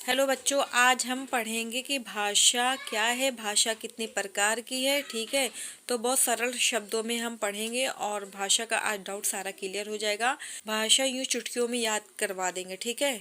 Hello बच्चों, आज हम पढ़ेंगे कि भाषा क्या है, भाषा कितने प्रकार की है। ठीक है, तो बहुत सरल शब्दों में हम पढ़ेंगे और भाषा का आज डाउट सारा क्लियर हो जाएगा। भाषा यूं चुटकियों में याद करवा देंगे। ठीक है,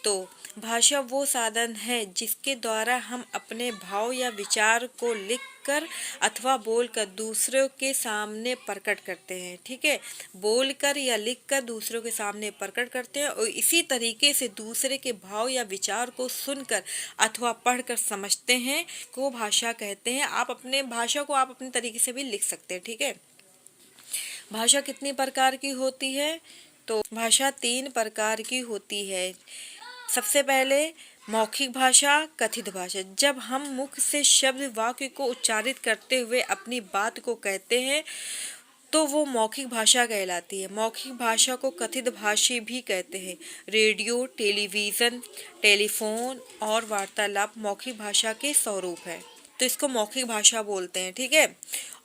तो भाषा वो साधन है जिसके द्वारा हम अपने भाव या विचार को लिखकर अथवा बोलकर दूसरों के सामने प्रकट करते हैं। ठीक है, बोलकर या लिखकर दूसरों के सामने प्रकट करते हैं और इसी तरीके से दूसरे के भाव या विचार को सुनकर अथवा पढ़कर समझते हैं को भाषा कहते हैं। आप अपने भाषा को आप अपने तरीके से भी लिख सकते हैं। ठीक है, भाषा कितनी प्रकार की होती है? तो भाषा 3 प्रकार की होती है। सबसे पहले मौखिक भाषा, कथित भाषा। जब हम मुख से शब्द वाक्य को उच्चारित करते हुए अपनी बात को कहते हैं तो वो मौखिक भाषा कहलाती है। मौखिक भाषा को कथित भाषा भी कहते हैं। रेडियो, टेलीविज़न, टेलीफोन और वार्तालाप मौखिक भाषा के स्वरूप है, तो इसको मौखिक भाषा बोलते हैं। ठीक है,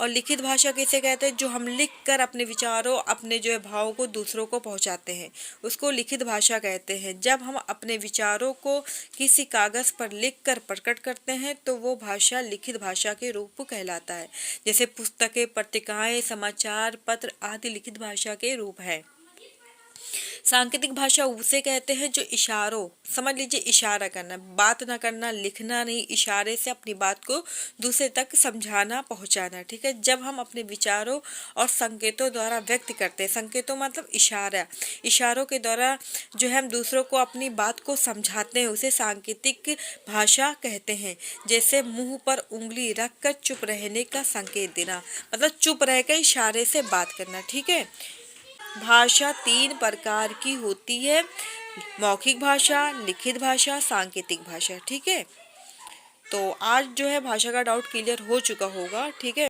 और लिखित भाषा किसे कहते हैं? जो हम लिख कर अपने विचारों, अपने जो है भाव को दूसरों को पहुंचाते हैं, उसको लिखित भाषा कहते हैं। जब हम अपने विचारों को किसी कागज पर लिख कर प्रकट करते हैं तो वो भाषा लिखित भाषा के रूप कहलाता है। जैसे पुस्तकें, पत्रिकाएं, समाचार पत्र आदि लिखित भाषा के रूप है। सांकेतिक भाषा उसे कहते हैं जो इशारों, समझ लीजिए इशारा करना, बात ना करना, लिखना नहीं, इशारे से अपनी बात को दूसरे तक समझाना, पहुंचाना। ठीक है, जब हम अपने विचारों और संकेतों द्वारा व्यक्त करते हैं, संकेतों मतलब इशारा, इशारों के द्वारा जो है हम दूसरों को अपनी बात को समझाते हैं, उसे सांकेतिक भाषा कहते हैं। जैसे मुंह पर उंगली रखकर चुप रहने का संकेत देना, मतलब चुप रहकर इशारे से बात करना। ठीक है, भाषा 3 प्रकार की होती है: मौखिक भाषा, लिखित भाषा, सांकेतिक भाषा। ठीक है, तो आज जो है भाषा का डाउट क्लियर हो चुका होगा। ठीक है।